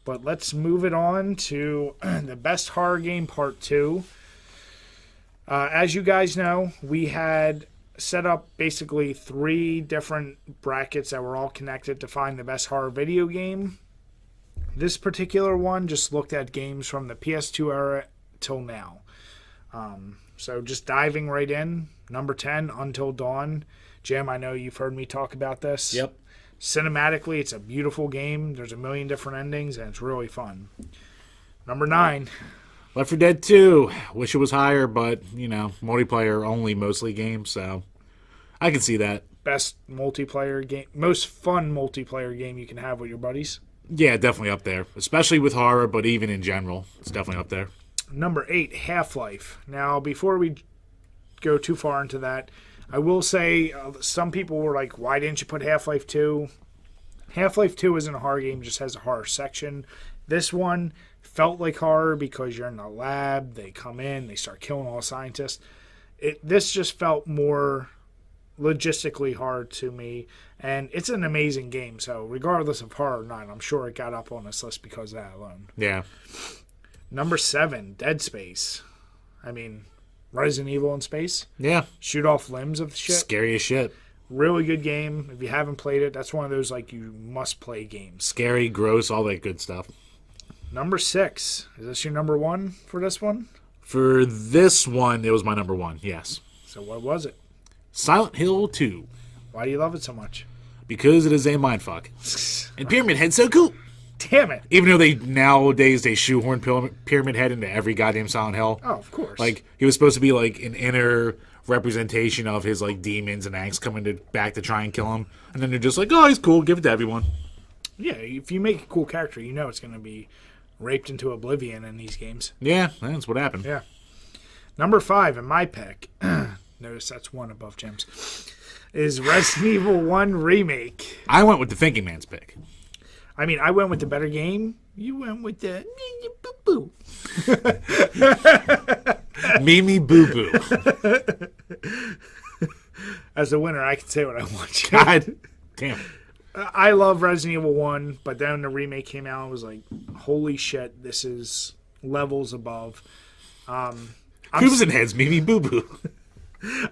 But let's move it on to the best horror game part 2. As you guys know, we had set up basically 3 different brackets that were all connected to find the best horror video game. This particular one just looked at games from the PS2 era till now. So just diving right in, number 10, Until Dawn. Jim, I know you've heard me talk about this. Yep. Cinematically, it's a beautiful game. There's a million different endings, and it's really fun. Number 9. Left 4 Dead 2. Wish it was higher, but, multiplayer only mostly game, so I can see that. Best multiplayer game, most fun multiplayer game you can have with your buddies. Yeah, definitely up there, especially with horror, but even in general, it's definitely up there. Number 8, Half-Life. Now, before we go too far into that, I will say some people were like, why didn't you put Half-Life 2? Half-Life 2 isn't a horror game, just has a horror section. This one felt like horror because you're in the lab, they come in, they start killing all the scientists. This just felt more logistically hard to me, and it's an amazing game, so regardless of horror or not, I'm sure it got up on this list because of that alone. Yeah. Number 7, Dead Space. I mean, Resident Evil in space. Yeah. Shoot off limbs of shit. Scary as shit. Really good game. If you haven't played it, that's one of those you must play games. Scary, gross, all that good stuff. Number 6. Is this your number 1 for this one? For this one, it was my number 1, yes. So what was it? Silent Hill 2. Why do you love it so much? Because it is a mindfuck. And Pyramid Head's so cool. Damn it. Even though nowadays they shoehorn Pyramid Head into every goddamn Silent Hill. Oh, of course. He was supposed to be an inner representation of his demons and angst coming back to try and kill him. And then they're just like, oh, he's cool, give it to everyone. Yeah, if you make a cool character, you know it's going to be raped into oblivion in these games. Yeah, that's what happened. Yeah. Number 5 in my pick, notice that's 1 above Jim's, is Resident Evil 1 Remake. I went with the thinking man's pick. I mean, I went with the better game. You went with the boo-boo. Mimi boo-boo. As a winner, I can say what I want. God damn. I love Resident Evil 1, but then the remake came out and was like, holy shit, this is levels above. Cruising Heads, Mimi boo-boo.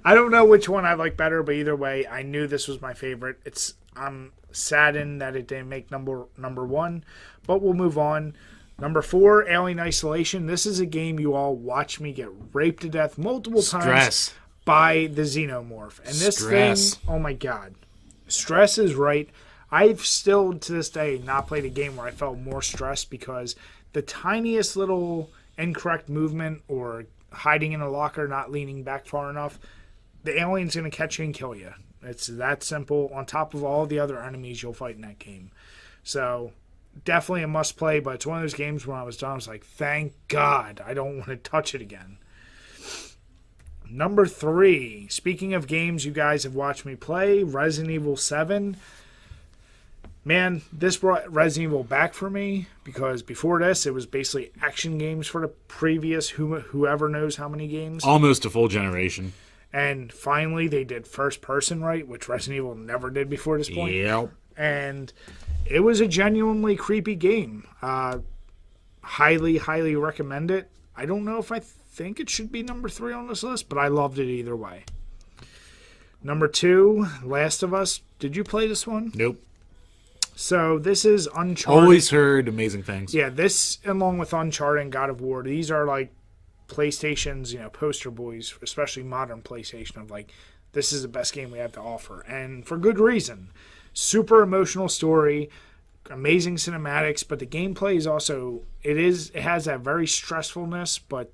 I don't know which one I like better, but either way, I knew this was my favorite. I'm saddened that it didn't make number 1, but we'll move on. Number 4, Alien Isolation. This is a game you all watch me get raped to death multiple times by the Xenomorph. And this thing, oh my god. Stress is right. I've still, to this day, not played a game where I felt more stressed because the tiniest little incorrect movement or hiding in a locker, not leaning back far enough, the alien's going to catch you and kill you. It's that simple, on top of all the other enemies you'll fight in that game. So, definitely a must-play, but it's one of those games when I was done, I was like, thank God, I don't want to touch it again. Number 3, speaking of games you guys have watched me play, Resident Evil 7. Man, this brought Resident Evil back for me, because before this, it was basically action games for the previous whoever knows how many games. Almost a full generation. And finally, they did first person right, which Resident Evil never did before this point. Yep. And it was a genuinely creepy game. Highly, highly recommend it. I don't know if I think it should be number 3 on this list, but I loved it either way. Number 2, Last of Us. Did you play this one? Nope. So this is Uncharted. Always heard amazing things. Yeah, this along with Uncharted and God of War, these are PlayStation's, poster boys, especially modern PlayStation, of this is the best game we have to offer. And for good reason. Super emotional story, amazing cinematics, but the gameplay is also, it has that very stressfulness, but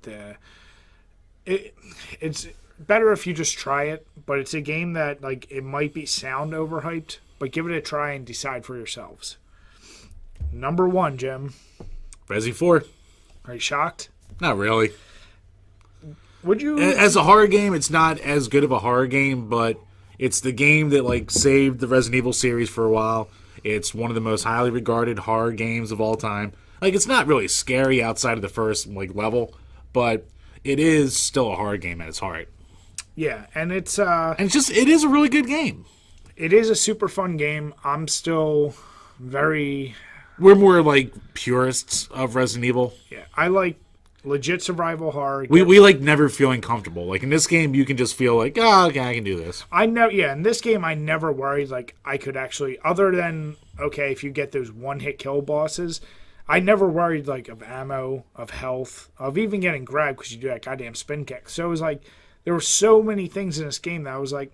it's better if you just try it. But it's a game that it might be sound overhyped, but give it a try and decide for yourselves. Number 1, Jim. Resi 4. Are you shocked? Not really. Would you? As a horror game, it's not as good of a horror game, but it's the game that saved the Resident Evil series for a while. It's one of the most highly regarded horror games of all time. It's not really scary outside of the first level, but it is still a horror game at its heart. Yeah, and it is a really good game. It is a super fun game. I'm still very we're more like purists of Resident Evil. Yeah, I like legit survival horror. We like never feeling comfortable. Like in this game, you can just feel like, oh, okay, I can do this. I know. Yeah, in this game, I never worried like I could actually, other than okay, if you get those one-hit kill bosses, I never worried like of ammo, of health, of even getting grabbed because you do that goddamn spin kick. So it was like there were so many things in this game that I was like,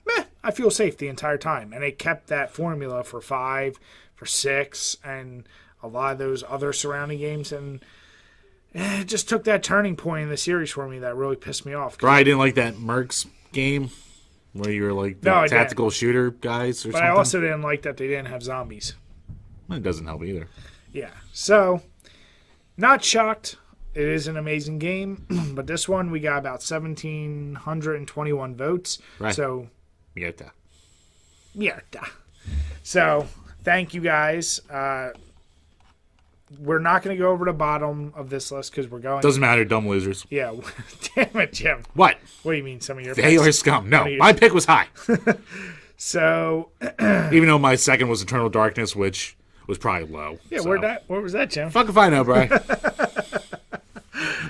meh, I feel safe the entire time, and they kept that formula for 5, for 6, and a lot of those other surrounding games, and it just took that turning point in the series for me that really pissed me off. Brian didn't like that Mercs game where you were like the tactical shooter guys or but something. I also didn't like that they didn't have zombies. It doesn't help either. Yeah, so not shocked. It is an amazing game, but this one we got about 1,721 votes. Right. So, Mierda. So, thank you guys. We're not going to go over the bottom of this list because we're going. Doesn't matter, dumb losers. Yeah, damn it, Jim. What? What do you mean? Some of your They picks? are scum. No, my pick was high. So, even though my second was Eternal Darkness, which was probably low. yeah, so. where was that, Jim? Fuck if I know, Brian.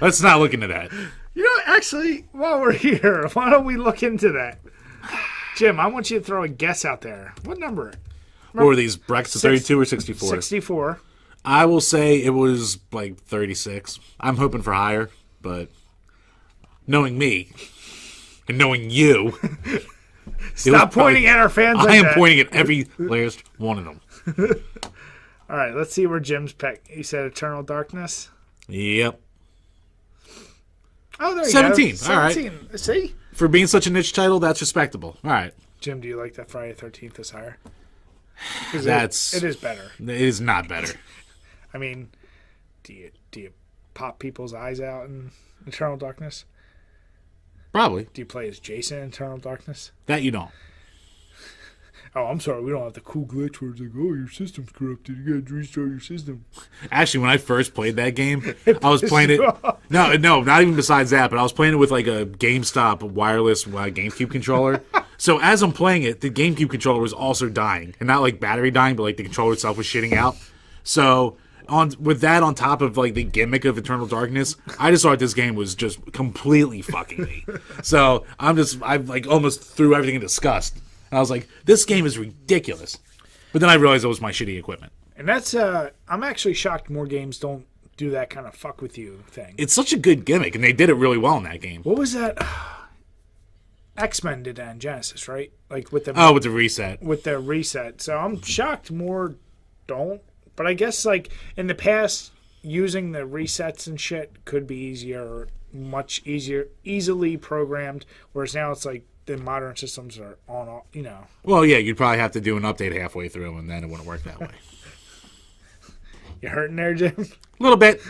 Let's not look into that. You know, actually, while we're here, why don't we look into that? Jim, I want you to throw a guess out there. What number? What were these, breakfast 32 or 64? 64. I will say it was like 36. I'm hoping for higher, but knowing me and knowing you, Stop pointing at our fans like I am that. pointing at every last one of them. All right, let's see where Jim's pick. He said Eternal Darkness. Yep. Oh, there you 17. go. All right. 17. See? For being such a niche title, that's respectable. All right. Jim, do you like that Friday 13th is higher? That's it is better. It is not better. I mean, do you pop people's eyes out in Eternal Darkness? Probably. Do you play as Jason in Eternal Darkness? That you don't. Oh, I'm sorry. We don't have the cool glitch where it's like, oh, your system's corrupted. You got to restart your system. Actually, when I first played that game, I was playing it. No, not even besides that, but I was playing it with like a GameStop wireless GameCube controller. So as I'm playing it, the GameCube controller was also dying, and not like battery dying, but like the controller itself was shitting out. So with that on top of like the gimmick of Eternal Darkness, I just thought this game was just completely fucking me. So I like almost threw everything in disgust. And I was like, this game is ridiculous. But then I realized it was my shitty equipment. And that's I'm actually shocked more games don't do that kind of fuck with you thing. It's such a good gimmick, and they did it really well in that game. What was that? X-Men did that in Genesis, right? Like with the with the reset. With the reset. So I'm shocked more don't. But I guess like in the past, using the resets and shit could be easier, much easier, easily programmed. Whereas now it's like the modern systems are on all, you know. Well, yeah, you'd probably have to do an update halfway through, and then it wouldn't work that way. You hurting there, Jim? A little bit.